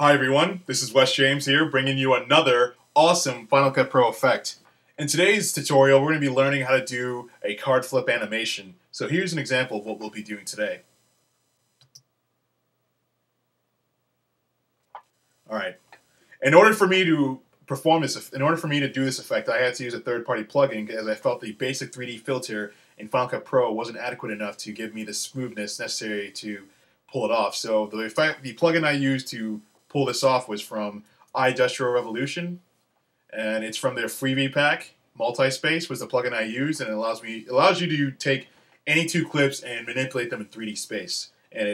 Hi everyone, this is Wes James here, bringing you another awesome Final Cut Pro effect. In today's tutorial, we're going to be learning how to do a card flip animation. So here's an example of what we'll be doing today. Alright, in order for me to do this effect, I had to use a third-party plugin as I felt the basic 3D filter in Final Cut Pro wasn't adequate enough to give me the smoothness necessary to pull it off. So the plugin I used to pull this off was from Idustrial Revolution, and it's from their freebie pack. Multispace was the plugin I used, and it allows you to take any two clips and manipulate them in 3D space, and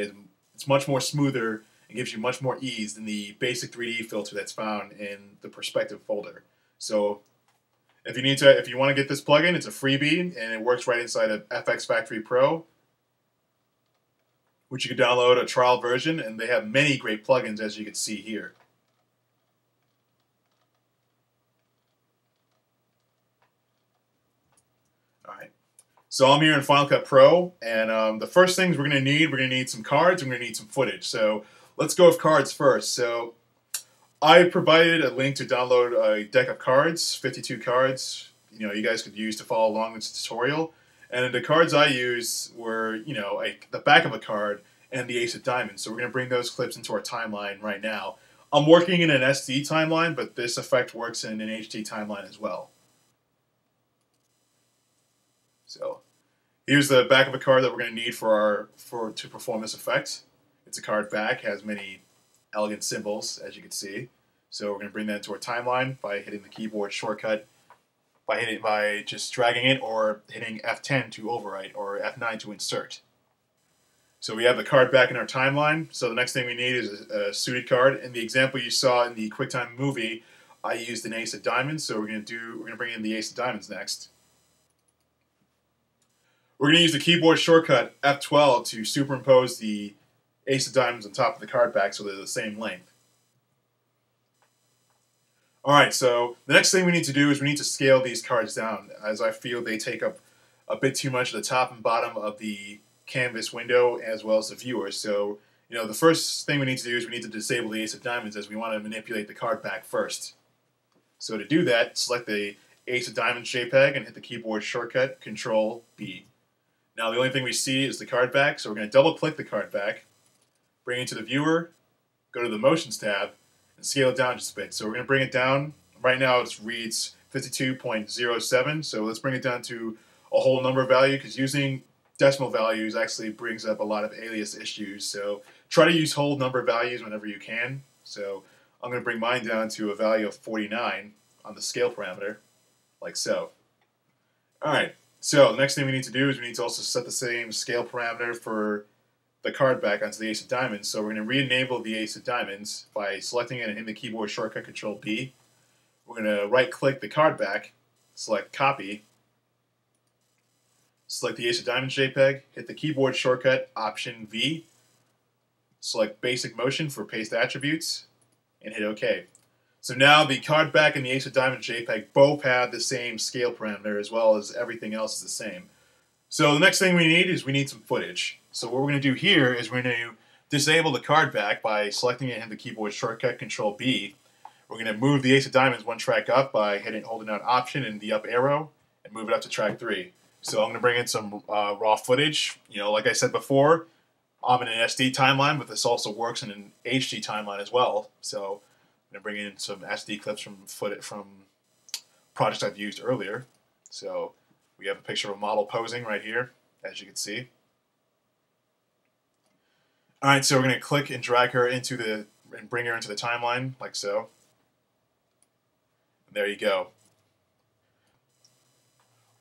it's much more smoother and gives you much more ease than the basic 3D filter that's found in the perspective folder. So if you want to get this plugin, it's a freebie and it works right inside of FxFactory Pro, which you can download a trial version, and they have many great plugins as you can see here. Alright, so I'm here in Final Cut Pro, and the first things we're going to need some cards, and we're going to need some footage. So let's go with cards first. So I provided a link to download a deck of cards, 52 cards, you guys could use to follow along this tutorial. And the cards I used were, the back of a card and the ace of diamonds. So we're going to bring those clips into our timeline right now. I'm working in an SD timeline, but this effect works in an HD timeline as well. So here's the back of a card that we're going to need to perform this effect. It's a card back, has many elegant symbols, as you can see. So we're going to bring that into our timeline by hitting the keyboard shortcut, by just dragging it, or hitting F10 to overwrite, or F9 to insert. So we have the card back in our timeline. So the next thing we need is a suited card. In the example you saw in the QuickTime movie, I used an ace of diamonds. So we're going to bring in the ace of diamonds next. We're going to use the keyboard shortcut F12 to superimpose the ace of diamonds on top of the card back so they're the same length. Alright, so the next thing we need to do is we need to scale these cards down, as I feel they take up a bit too much of the top and bottom of the canvas window as well as the viewer. So, the first thing we need to do is we need to disable the ace of diamonds, as we want to manipulate the card back first. So to do that, select the ace of diamonds JPEG and hit the keyboard shortcut Control B. Now the only thing we see is the card back, so we're going to double click the card back, bring it to the viewer, go to the motions tab, and scale it down just a bit. So we're going to bring it down. Right now it reads 52.07, so let's bring it down to a whole number value, because using decimal values actually brings up a lot of alias issues. So try to use whole number values whenever you can. So I'm going to bring mine down to a value of 49 on the scale parameter, like so. Alright, so the next thing we need to do is we need to also set the same scale parameter for the card back onto the ace of diamonds. So we're going to re-enable the ace of diamonds by selecting it and hitting the keyboard shortcut Control B. We're going to right-click the card back, select Copy, select the ace of diamonds JPEG, hit the keyboard shortcut Option V, select Basic Motion for Paste Attributes, and hit OK. So now the card back and the ace of diamonds JPEG both have the same scale parameter, as well as everything else is the same. So the next thing we need is we need some footage. So what we're going to do here is we're going to disable the card back by selecting it and hitting the keyboard shortcut Control B. We're going to move the ace of diamonds one track up by holding down Option and the up arrow and move it up to track 3. So I'm going to bring in some raw footage. Like I said before, I'm in an SD timeline, but this also works in an HD timeline as well. So I'm going to bring in some SD clips from projects I've used earlier. So we have a picture of a model posing right here, as you can see. Alright, so we're going to click and drag her and bring her into the timeline, like so. And there you go.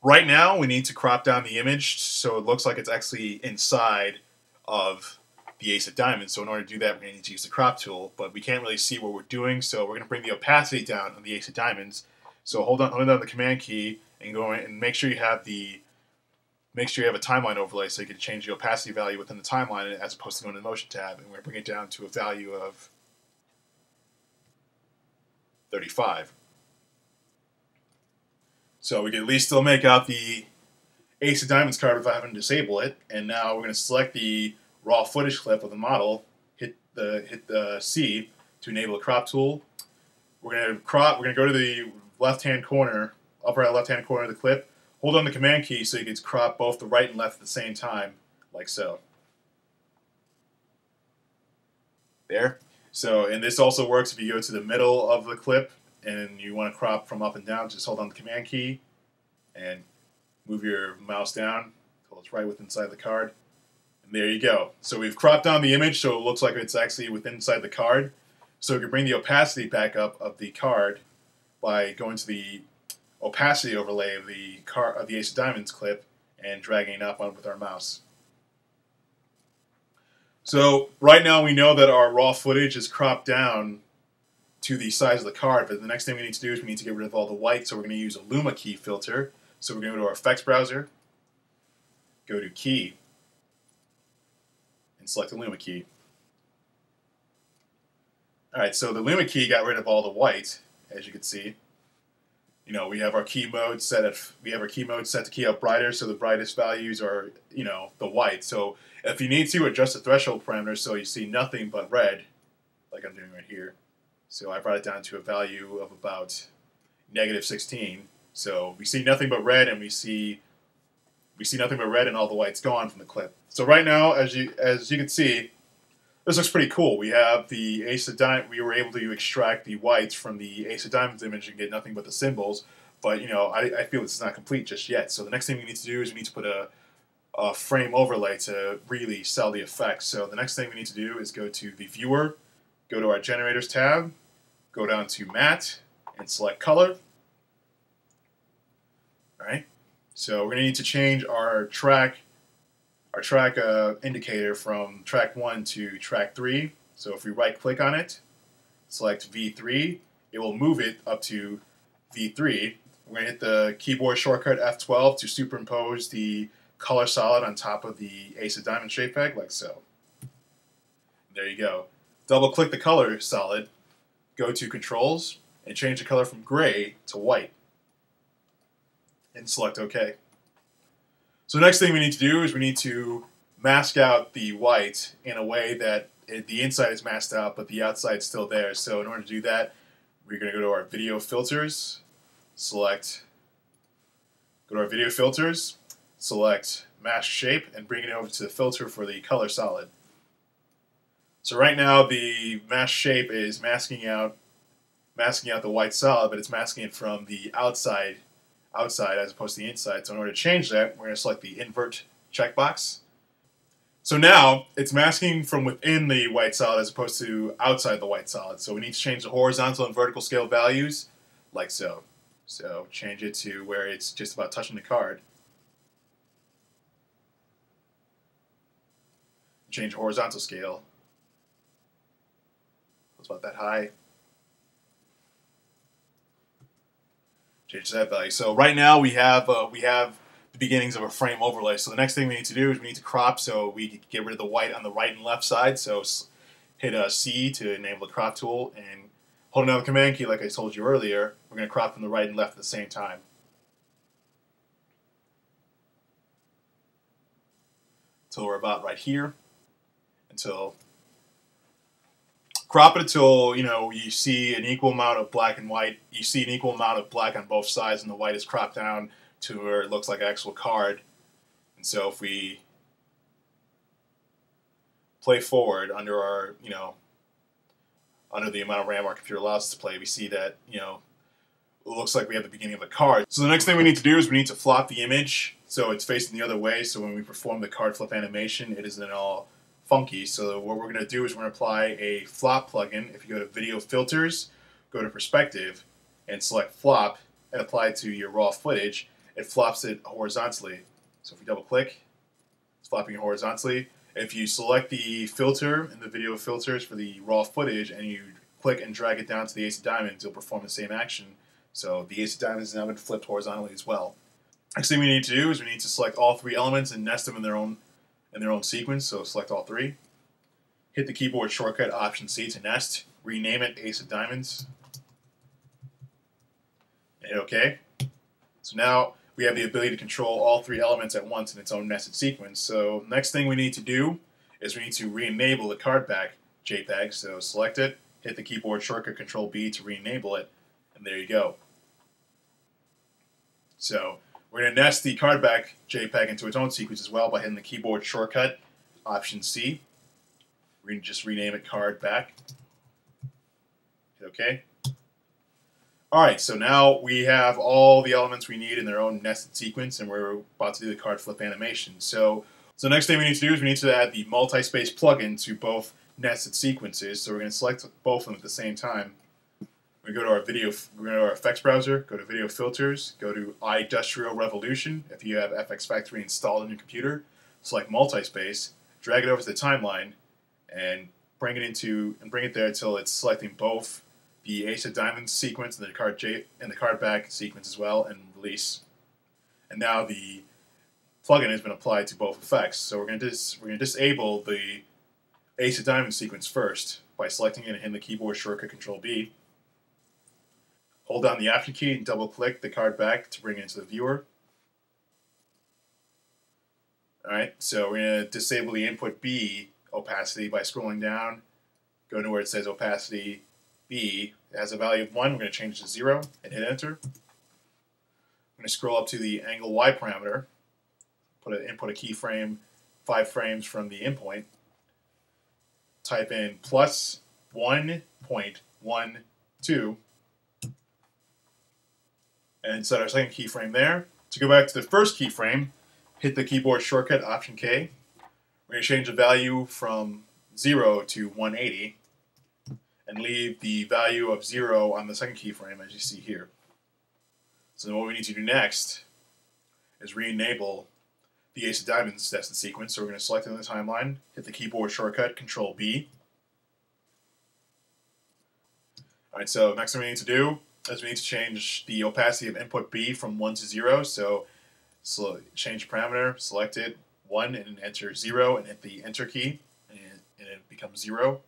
Right now, we need to crop down the image so it looks like it's actually inside of the ace of diamonds. So in order to do that, we're going to need to use the crop tool, but we can't really see what we're doing, so we're going to bring the opacity down on the ace of diamonds. So hold down the Command key and go in and make sure you have a timeline overlay so you can change the opacity value within the timeline as opposed to going to the motion tab, and we're going to bring it down to a value of 35. So we can at least still make out the ace of diamonds card without having to disable it. And now we're going to select the raw footage clip of the model, hit the C to enable the crop tool. We're going to crop. We're going to go to the left-hand corner, upper right left-hand corner of the clip. Hold on the command key so you can crop both the right and left at the same time, like so. There. So, and this also works if you go to the middle of the clip and you want to crop from up and down. Just hold on the command key and move your mouse down until it's right within inside the card. And there you go. So we've cropped down the image so it looks like it's actually within inside the card. So we can bring the opacity back up of the card by going to the opacity overlay of the Ace of Diamonds clip and dragging it up on with our mouse. So right now we know that our raw footage is cropped down to the size of the card, but the next thing we need to do is we need to get rid of all the white, so we're going to use a Luma key filter. So we're going to go to our effects browser, go to Key, and select the Luma key. Alright, so the Luma key got rid of all the white, as you can see. You know, we have our key mode set to key out brighter, so the brightest values are, you know, the white. So if you need to adjust the threshold parameters so you see nothing but red, like I'm doing right here. So I brought it down to a value of about -16. So we see nothing but red, and we see nothing but red, and all the white's gone from the clip. So right now, as you can see, this looks pretty cool. We have the Ace of Diamonds. We were able to extract the whites from the Ace of Diamonds image and get nothing but the symbols. But you know, I feel this is not complete just yet. So the next thing we need to do is we need to put a frame overlay to really sell the effect. So the next thing we need to do is go to the viewer, go to our generators tab, go down to matte, and select color. All right. So we're going to need to change our track indicator from track 1 to track 3. So if we right click on it, select V3, it will move it up to V3. We're going to hit the keyboard shortcut F12 to superimpose the color solid on top of the Ace of Diamonds JPEG, like so. There you go. Double click the color solid, go to Controls, and change the color from gray to white. And select OK. So the next thing we need to do is we need to mask out the white in a way that the inside is masked out, but the outside is still there. So in order to do that, we're going to go to our video filters, go to our video filters, select mask shape, and bring it over to the filter for the color solid. So right now the mask shape is masking out the white solid, but it's masking it from the outside as opposed to the inside. So in order to change that, we're going to select the invert checkbox. So now it's masking from within the white solid as opposed to outside the white solid. So we need to change the horizontal and vertical scale values like so. So change it to where it's just about touching the card. Change the horizontal scale. It's about that high. Change that value. So right now we have the beginnings of a frame overlay. So the next thing we need to do is we need to crop so we can get rid of the white on the right and left side. So hit C to enable the crop tool, and holding down the command key like I told you earlier, we're going to crop from the right and left at the same time. Until we're about right here. Crop it until, you know, you see an equal amount of black and white. You see an equal amount of black on both sides, and the white is cropped down to where it looks like an actual card. And so if we play forward under our, you know, under the amount of RAM our computer allows us to play, we see that, you know, it looks like we have the beginning of the card. So the next thing we need to do is we need to flop the image so it's facing the other way, so when we perform the card flip animation, it isn't all funky. So what we're going to do is we're going to apply a flop plugin. If you go to Video Filters, go to Perspective, and select Flop, and apply it to your raw footage, it flops it horizontally. So if we double click, it's flopping it horizontally. If you select the filter in the Video Filters for the raw footage, and you click and drag it down to the Ace of Diamonds, it'll perform the same action. So the Ace of Diamonds has now been flipped horizontally as well. Next thing we need to do is we need to select all three elements and nest them in their own sequence. So select all three. Hit the keyboard shortcut Option C to nest. Rename it Ace of Diamonds. And hit OK. So now we have the ability to control all three elements at once in its own nested sequence. So next thing we need to do is we need to re-enable the card back JPEG. So select it, hit the keyboard shortcut Control B to re-enable it, and there you go. So we're going to nest the card back JPEG into its own sequence as well by hitting the keyboard shortcut Option C. We're going to just rename it card back. Hit OK. Alright, so now we have all the elements we need in their own nested sequence, and we're about to do the card flip animation. So next thing we need to do is we need to add the Multispace plugin to both nested sequences. So we're going to select both of them at the same time. We go to our we're going to go to our effects browser, go to Video Filters, go to Idustrial Revolution. If you have FxFactory installed on your computer, select Multispace, drag it over to the timeline, and bring it there until it's selecting both the Ace of Diamonds sequence and the card back sequence as well, and release. And now the plugin has been applied to both effects. So we're going to disable the Ace of Diamonds sequence first by selecting it and hitting the keyboard shortcut Control B. Hold down the Option key and double-click the card back to bring it into the viewer. Alright, so we're going to disable the Input B opacity by scrolling down, go to where it says Opacity B. It has a value of 1. We're going to change it to 0 and hit Enter. I'm going to scroll up to the Angle Y parameter, input a keyframe 5 frames from the endpoint, type in plus 1.12, and set our second keyframe there. To go back to the first keyframe, hit the keyboard shortcut Option K. We're going to change the value from 0 to 180 and leave the value of 0 on the second keyframe as you see here. So then what we need to do next is re-enable the Ace of Diamonds nested sequence. So we're going to select it on the timeline, hit the keyboard shortcut Control B. Alright, so next thing we need to do is we need to change the opacity of input B from 1 to 0. So change parameter, select it, 1, and enter 0, and hit the Enter key, and it becomes 0.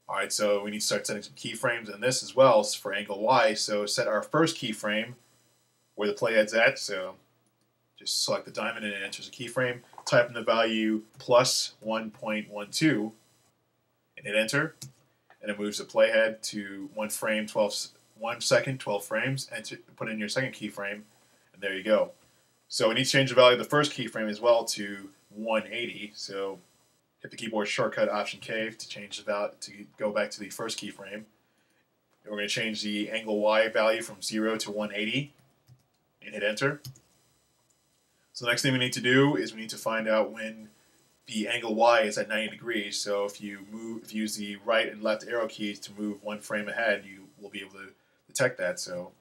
Alright, so we need to start setting some keyframes in this as well for angle Y. So set our first keyframe where the playhead's at. So just select the diamond and it enters a keyframe. Type in the value plus 1.12 and hit Enter. And it moves the playhead to 1 second, 12 frames. Put in your second keyframe, and there you go. So we need to change the value of the first keyframe as well to 180. So hit the keyboard shortcut Option K to change the value to go back to the first keyframe. And we're going to change the angle Y value from 0 to 180 and hit Enter. So the next thing we need to do is we need to find out when the angle Y is at 90 degrees. So if you use the right and left arrow keys to move 1 frame ahead, you will be able to detect that. So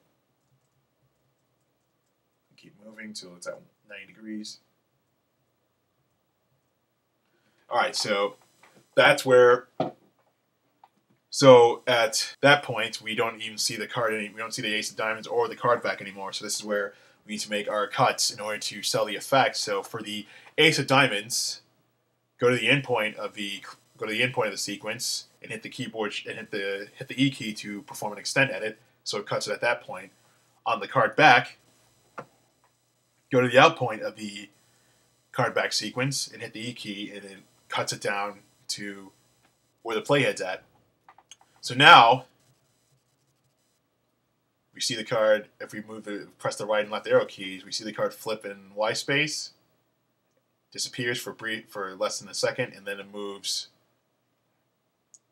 keep moving until it's at 90 degrees. Alright, so that's where, so at that point we don't even see the card, we don't see the Ace of Diamonds or the card back anymore. So this is where we need to make our cuts in order to sell the effect. So for the Ace of Diamonds, go to the endpoint of the sequence and hit the keyboard and hit the E key to perform an extend edit. So it cuts it at that point. On the card back, go to the out point of the card back sequence and hit the E key, and it cuts it down to where the playhead's at. So now we see the card. If we press the right and left arrow keys, we see the card flip in Y space. Disappears for less than a second, and then it moves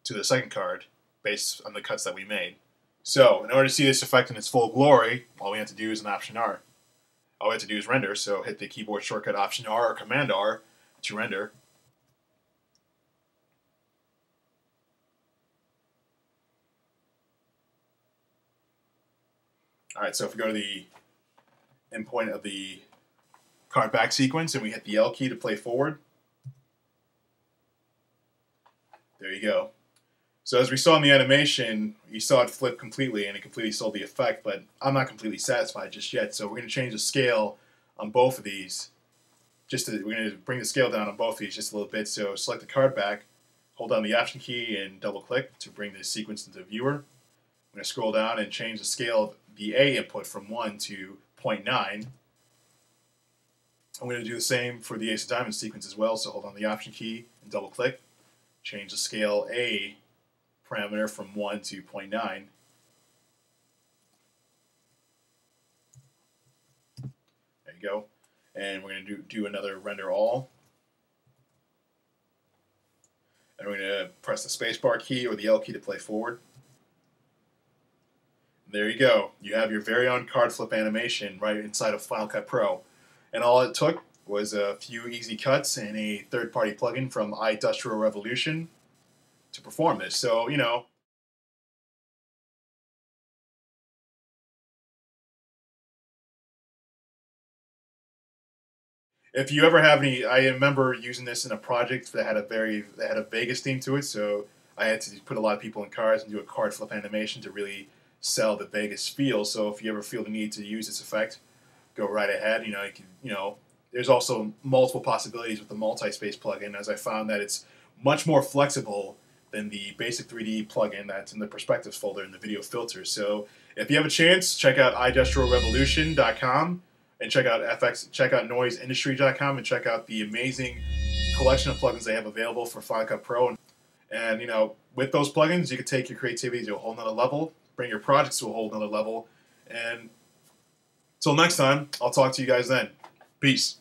to the second card based on the cuts that we made. So in order to see this effect in its full glory, all we have to do is an Option R. All we have to do is render, so hit the keyboard shortcut Option R or Command R to render. Alright, so if we go to the endpoint of the card back sequence and we hit the L key to play forward, there you go. So as we saw in the animation, you saw it flip completely and it completely sold the effect, but I'm not completely satisfied just yet, so we're going to change the scale on both of these. We're going to bring the scale down on both of these just a little bit. So select the card back, hold down the Option key and double click to bring the sequence into the viewer. I'm going to scroll down and change the scale of the A input from 1 to 0.9. I'm going to do the same for the Ace of Diamonds sequence as well, so hold on the Option key and double click. Change the scale A parameter from 1 to 0.9. There you go. And we're going to do another render all. And we're going to press the spacebar key or the L key to play forward. And there you go. You have your very own card flip animation right inside of Final Cut Pro. And all it took was a few easy cuts and a third-party plugin from Idustrial Revolution to perform this. So, you know, if you ever have any, I remember using this in a project that had a Vegas theme to it, so I had to put a lot of people in cars and do a card flip animation to really sell the Vegas feel. So if you ever feel the need to use this effect, go right ahead. You know, you can, you know, there's also multiple possibilities with the Multispace plugin, as I found that it's much more flexible than the basic 3D plugin that's in the perspectives folder in the video filters. So if you have a chance, check out idustrialrevolution.com and check out noiseindustry.com and check out the amazing collection of plugins they have available for Final Cut Pro. And you know, with those plugins, you can take your creativity to a whole nother level, bring your projects to a whole nother level. And until next time, I'll talk to you guys then. Peace.